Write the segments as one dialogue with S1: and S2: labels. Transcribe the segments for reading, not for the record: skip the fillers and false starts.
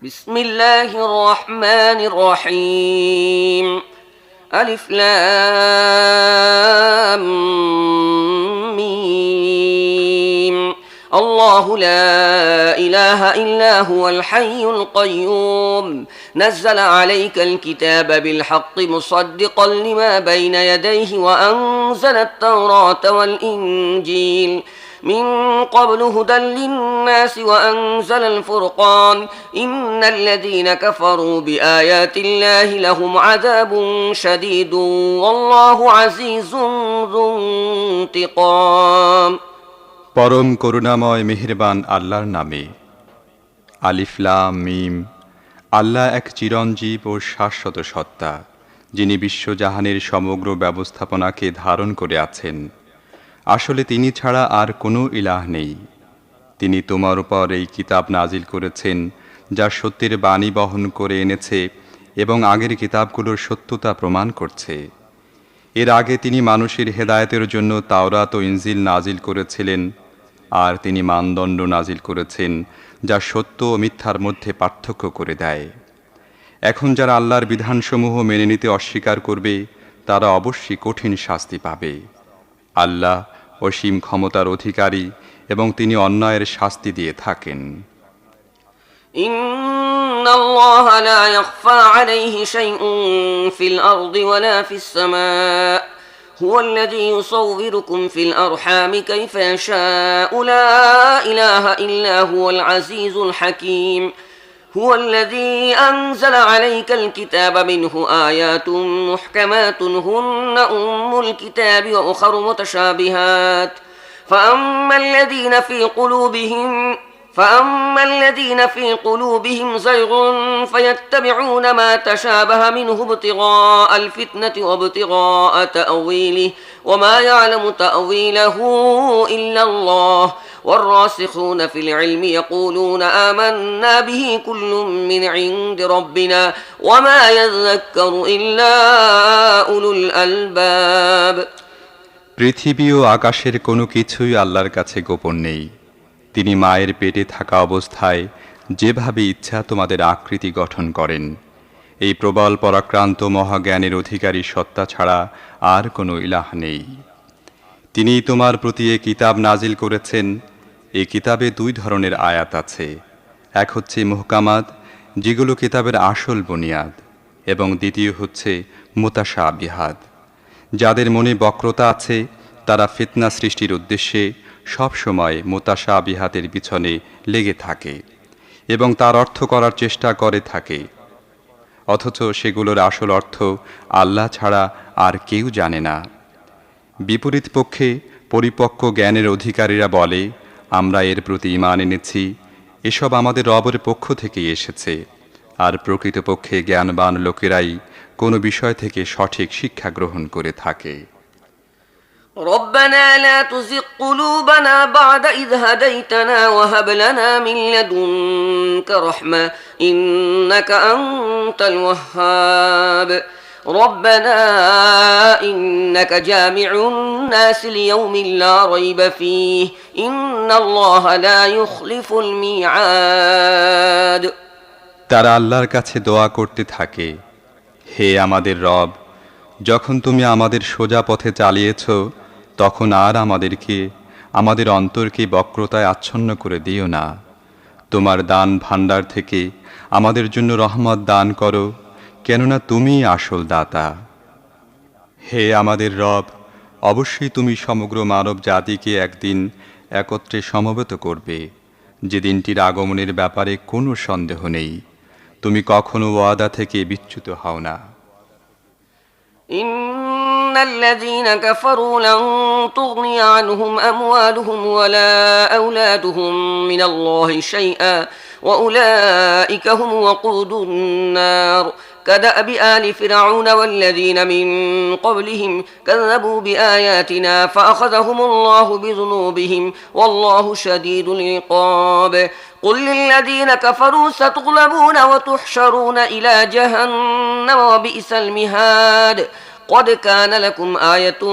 S1: بسم الله الرحمن الرحيم ألف لام ميم الله لا إله إلا هو الحي القيوم نزل عليك الكتاب بالحق مصدقا لما بين يديه وأنزل التوراة والإنجيل من قبل هدى للناس وأنزل الفرقان إن الذين كفروا بآيات الله لهم عذاب شديد والله عزيز ذو انتقام
S2: পরম করুণাময় মেহেরবান আল্লাহর নামে। আলিফ লাম মিম। আল্লাহ এক চিরঞ্জীব ও শাশ্বত সত্তা, যিনি বিশ্বজাহানের সমগ্র ব্যবস্থাপনাকে ধারণ করে আছেন। আসলে তিনি ছাড়া আর কোনো ইলাহ নেই। তিনি তোমার উপর এই কিতাব নাজিল করেছেন, যা সত্যের বাণী বহন করে এনেছে এবং আগের কিতাবগুলোর সত্যতা প্রমাণ করছে। এর আগে তিনি মানুষের হেদায়েতের জন্য তাওরাত ও ইনজিল নাজিল করেছিলেন, আর তিনি মানদণ্ড নাজিল করেছেন যা সত্য ও মিথ্যার মধ্যে পার্থক্য করে দেয়। এখন যারা আল্লাহর বিধানসমূহ মেনে নিতে অস্বীকার করবে, তারা অবশ্যই কঠিন শাস্তি পাবে। আল্লাহ অসীম ক্ষমতার অধিকারী এবং তিনি অন্যায়ের শাস্তি দিয়ে থাকেন।
S1: إن الله لا يخفى عليه شيء في الأرض ولا في السماء هو الذي يصوركم في الأرحام كيف يشاء لا إله إلا هو العزيز الحكيم هو الذي أنزل عليك الكتاب منه آيات محكمات هن أم الكتاب وأخر متشابهات فأما الذين في قلوبهم زيغ فيتبعون ما تشابه منه ابتغاء الفتنة وابتغاء تأويله وما يعلم تأويله إلا الله والراسخون في العلم يقولون آمنا به كل من عند ربنا وما يذكر إلا أولو الألباب
S2: পৃথিবী ও আকাশের কোনো কিছুই আল্লাহর কাছে গোপন নেই। তিনি মায়ের পেটে থাকা অবস্থায় যেভাবে ইচ্ছা তোমাদের আকৃতি গঠন করেন। এই প্রবল পরাক্রান্ত মহাজ্ঞানের অধিকারী সত্তা ছাড়া আর কোনো ইলাহ নেই। তিনি তোমার প্রতি এ কিতাব নাজিল করেছেন। এই কিতাবে দুই ধরনের আয়াত আছে। এক হচ্ছে মুহকামাত, যেগুলো কিতাবের আসল বুনিয়াদ, এবং দ্বিতীয় হচ্ছে মুতাশাবিহাত। যাদের মনে বক্রতা আছে, তারা ফিতনা সৃষ্টির উদ্দেশ্যে সব সময় মুতাশাবিহাতের পিছনে লেগে থাকে এবং তার অর্থ করার চেষ্টা করে থাকে, অথচ সেগুলোর আসল অর্থ আল্লাহ ছাড়া আর কেউ জানে না। বিপরীত পক্ষে পরিপক্ক জ্ঞানের অধিকারীরা বলে, আমরা এর প্রতি ঈমান এনেছি, এসব আমাদের রবের পক্ষ থেকেই এসেছে। আর প্রকৃতপক্ষে জ্ঞানবান লোকেরাই কোনো বিষয় থেকে সঠিক শিক্ষা গ্রহণ করে থাকে।
S1: ربنا لا تزغ قلوبنا بعد إذ هديتنا وهب لنا من لدنك رحمة إنك أنت الوهاب ربنا إنك جامع الناس ليوم لا ريب فيه إن الله لا يخلف الميعاد
S2: তারা আল্লাহর কাছে দোয়া করতে থাকে, হে আমাদের রব, যখন তুমি আমাদের সোজা পথে চালিয়েছ, তখন আর আমাদের অন্তরকে বক্রতায় আচ্ছন্ন করে দিও না। তোমার দান ভাণ্ডার থেকে আমাদের জন্য রহমত দান করো, কেননা তুমিই আসল দাতা। হে আমাদের রব, অবশ্যই তুমি সমগ্র মানব জাতিকে একদিন একত্রে সমবেত করবে, যে দিনটির আগমনের ব্যাপারে কোনো সন্দেহ নেই। তুমি কখনো ওয়াদা থেকে বিচ্যুত হও না।
S1: إن الذين كفروا لن تغني عنهم أموالهم ولا أولادهم من الله شيئا وأولئك هم وقود النار كدأب آل فرعون والذين من قبلهم كذبوا بآياتنا فأخذهم الله بذنوبهم والله شديد العقاب قل للذين كفروا ستغلبون وتحشرون إلى جهنم وبئس المهاد قد كان لكم آية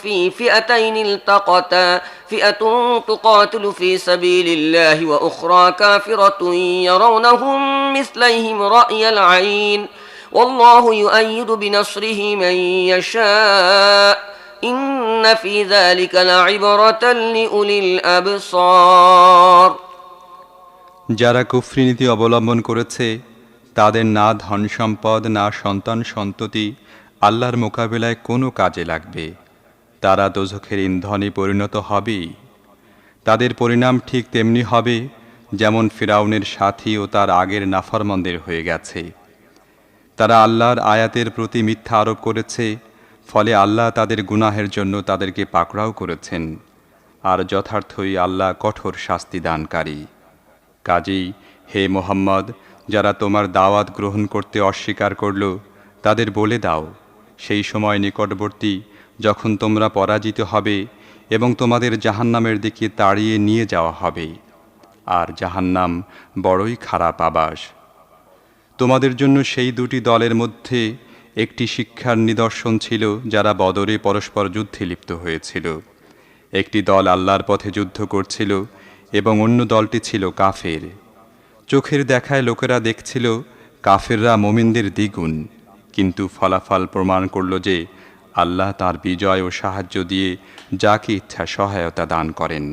S1: في فئتين التقتا فئة تقاتل في سبيل الله وأخرى كافرة يرونهم مثليهم رأي العين والله يؤيد بنصره من يشاء إن في ذلك لعبرة لأولي الأبصار
S2: যারা কুফরি নীতি অবলম্বন করেছে তাদের না ধন সম্পদ না সন্তান সন্ততি আল্লাহর মোকাবিলায় কোনো কাজে লাগবে। তারা দোজখের ইন্ধনে পরিণত হবেই। তাদের পরিণাম ঠিক তেমনি হবে যেমন ফিরাউনের সাথী ও তার আগের নাফরমানদের হয়ে গেছে। তারা আল্লাহর আয়াতের প্রতি মিথ্যা আরোপ করেছে, ফলে আল্লাহ তাদের গুনাহের জন্য তাদেরকে পাকড়াও করেছেন। আর যথার্থই আল্লাহ কঠোর শাস্তি দানকারী। কাজেই হে মুহাম্মদ, যারা তোমার দাওয়াত গ্রহণ করতে অস্বীকার করল তাদের বলে দাও, সেই সময় নিকটবর্তী যখন তোমরা পরাজিত হবে এবং তোমাদের জাহান্নামের দিকে তাড়িয়ে নিয়ে যাওয়া হবে। আর জাহান্নাম বড়ই খারাপ আবাস। তোমাদের জন্য সেই দুটি দলের মধ্যে একটি শিক্ষার নিদর্শন ছিল যারা বদরে পরস্পর যুদ্ধে লিপ্ত হয়েছিল। একটি দল আল্লাহর পথে যুদ্ধ করছিল এবং অন্য দলটি ছিল কাফের। চোখের দেখায় লোকেরা দেখছিল কাফেররা মুমিনদের দ্বিগুণ, কিন্তু ফলাফল প্রমাণ করল যে আল্লাহ তার বিজয় ও সাহায্য দিয়ে যাকে ইচ্ছা সহায়তা দান করেন।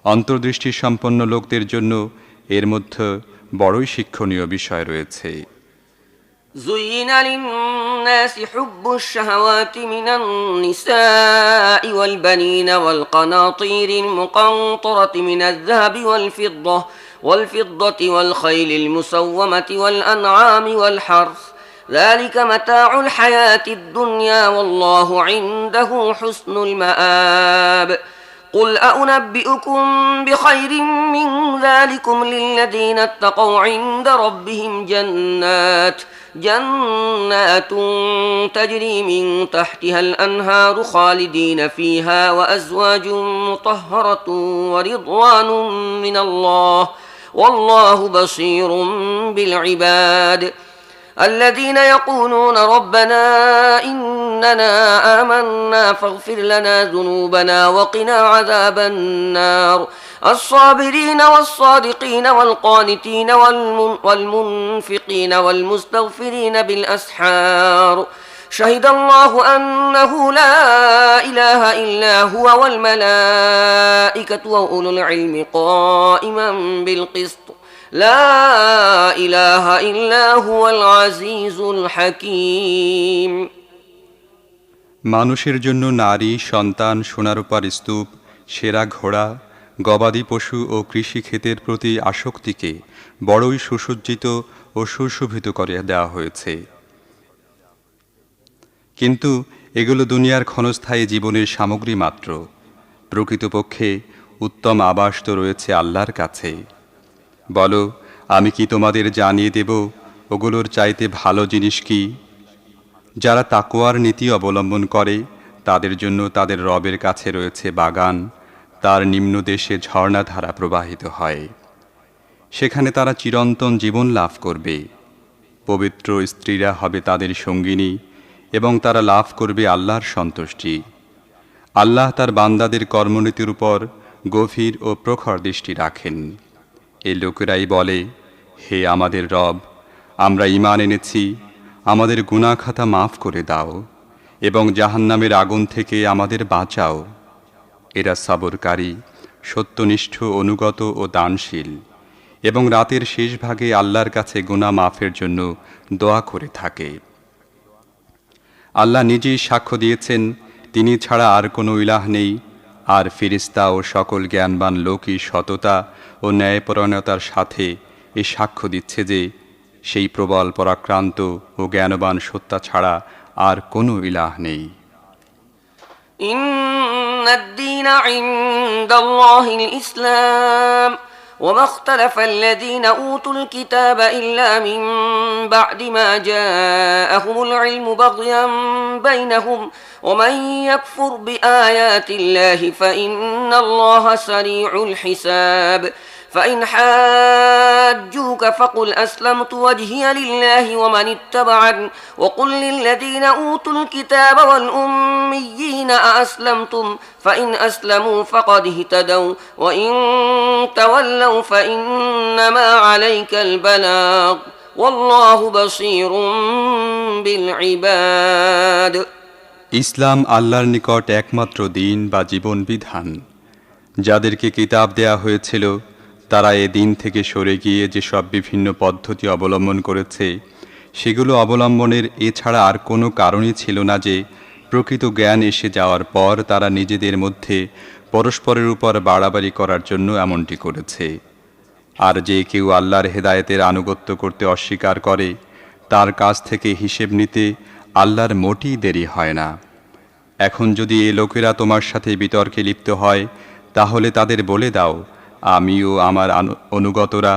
S2: অন্তর্দৃষ্টি সম্পন্ন লোকদের জন্য এর মধ্যে বড়ই শিক্ষণীয় বিষয় রয়েছে।
S1: زين للناس حب الشهوات من النساء والبنين والقناطير المقنطرة من الذهب والفضة والخيل المسومة والأنعام والحرث ذلك متاع الحياة الدنيا والله عنده حسن المآب قل أنبئكم بخير من ذلكم للذين اتقوا عند ربهم جنات تجري من تحتها الأنهار خالدين فيها وأزواج مطهرة ورضوان من الله والله بصير بالعباد الذين يقولون ربنا إننا آمنا فاغفر لنا ذنوبنا وقنا عذاب النار الصابرين والصادقين والقانتين والمنفقين والمستغفرين بالأسحار شهد الله أنه لا إله إلا هو والملائكة وأولو العلم قائما بالقسط لا إله إلا هو العزيز الحكيم
S2: মানুষের জন্য নারী, সন্তান, সোনারূপার স্তূপ, সেরা ঘোড়া, গবাদি পশু ও কৃষিক্ষেতের প্রতি আসক্তিকে বড়ই সুসজ্জিত ও সুশোভিত করে দেওয়া হয়েছে। কিন্তু এগুলো দুনিয়ার ক্ষণস্থায়ী জীবনের সামগ্রী মাত্র। প্রকৃতপক্ষে উত্তম আবাস তো রয়েছে আল্লাহর কাছে। বলো, আমি কি তোমাদের জানিয়ে দেব ওগুলোর চাইতে ভালো জিনিস কি? যারা তাকওয়ার নীতি অবলম্বন করে তাদের জন্য তাদের রবের কাছে রয়েছে বাগান, তার নিম্নদেশে ঝর্ণাধারা প্রবাহিত হয়। সেখানে তারা চিরন্তন জীবন লাভ করবে। পবিত্র স্ত্রীরা হবে তাদের সঙ্গিনী এবং তারা লাভ করবে আল্লাহর সন্তুষ্টি। আল্লাহ তার বান্দাদের কর্মনীতির উপর গভীর ও প্রখর দৃষ্টি রাখেন। এই লোকেরাই বলে, হে আমাদের রব, আমরা ঈমান এনেছি, আমাদের গুনাহ খাতা মাফ করে দাও এবং জাহান্নামের আগুন থেকে আমাদের বাঁচাও। এরা সবরকারী, সত্যনিষ্ঠ, অনুগত ও দানশীল এবং রাতের শেষ ভাগে আল্লাহর কাছে গুনাহ মাফের জন্য দোয়া করে থাকে। আল্লাহ নিজেই সাক্ষ্য দিয়েছেন তিনি ছাড়া আর কোনো ইলাহ নেই, আর ফেরেশতা ও সকল জ্ঞানবান লোকই সততা ও ন্যায়পরায়ণতার সাথে এ সাক্ষ্য দিচ্ছে যে সেই প্রবল পরাক্রান্ত ও জ্ঞানবান সত্তা ছাড়া আর কোনো ইলাহ নেই।
S1: ইন্নাদ দীনা ইনদাল্লাহিল ইসলাম وما اختلف الذين أوتوا الكتاب إلا من بعد ما جاءهم العلم بغيا بينهم ومن يكفر بآيات الله فإن الله سريع الحساب فإن حاجوك فقل أسلمت وجهي لله ومن اتبعني وقل للذين أوتوا الكتاب والأميين أأسلمتم فإن أسلموا فقد اهتدوا وإن تولوا فإنما عليك البلاغ والله بصير بالعباد
S2: ইসলাম আল্লাহর নিকট একমাত্র দিন বা জীবন বিধান। যাদেরকে কিতাব দেয়া হয়েছিল তারা এ দিন থেকে সরে গিয়ে যেসব বিভিন্ন পদ্ধতি অবলম্বন করেছে সেগুলো অবলম্বনের এছাড়া আর কোনো কারণই ছিল না যে প্রকৃত জ্ঞান এসে যাওয়ার পর তারা নিজেদের মধ্যে পরস্পরের উপর বাড়াবাড়ি করার জন্য এমনটি করেছে। আর যে কেউ আল্লাহর হেদায়েতের আনুগত্য করতে অস্বীকার করে তার কাছ থেকে হিসেব নিতে আল্লাহর মোটেই দেরি হয় না। এখন যদি এ লোকেরা তোমার সাথে বিতর্কে লিপ্ত হয় তাহলে তাদের বলে দাও, আমি ও আমার অনুগতরা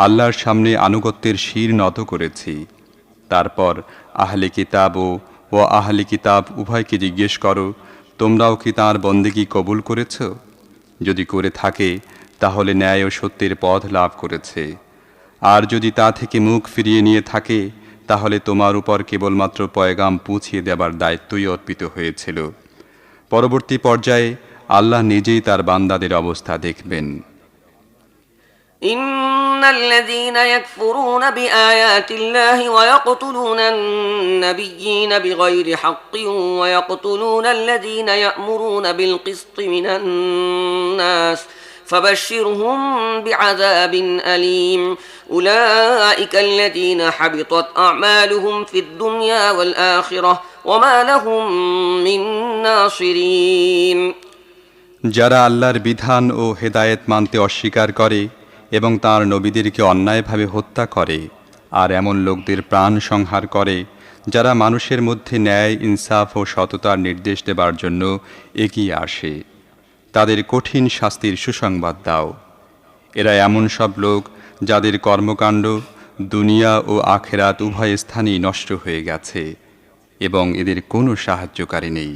S2: আল্লাহর সামনে আনুগত্যের শির নত করেছি। তারপর আহলে কিতাব ও আহলে কিতাব উভয়কে জিজ্ঞেস করো, তোমরাও কি তাঁর বন্দেগী কবুল করেছ? যদি করে থাকে তাহলে ন্যায় ও সত্যের পথ লাভ করেছে, আর যদি তা থেকে মুখ ফিরিয়ে নিয়ে থাকে তাহলে তোমার উপর কেবলমাত্র পয়গাম পৌঁছিয়ে দেবার দায়িত্বই অর্পিত হয়েছিল। পরবর্তী পর্যায়ে আল্লাহ নিজেই তার বান্দাদের অবস্থা দেখবেন।
S1: إن الذين يكفرون بآيات الله ويقتلون النبيين بغير حق ويقتلون الذين يأمرون بالقسط من الناس فبشرهم بعذاب أليم أولئك الذين حبطت أعمالهم في الدنيا والآخرة وما لهم من ناصرين
S2: যারা আল্লাহর বিধান ও হেদায়েত মানতে অস্বীকার করে এবং তাঁর নবীদেরকে অন্যায়ভাবে হত্যা করে আর এমন লোকদের প্রাণ সংহার করে যারা মানুষের মধ্যে ন্যায়, ইনসাফ ও সততার নির্দেশ দেবার জন্য এগিয়ে আসে, তাদের কঠিন শাস্তির সুসংবাদ দাও। এরা এমন সব লোক যাদের কর্মকাণ্ড দুনিয়া ও আখেরাত উভয় স্থানেই নষ্ট হয়ে গেছে এবং এদের কোনো সাহায্যকারী নেই।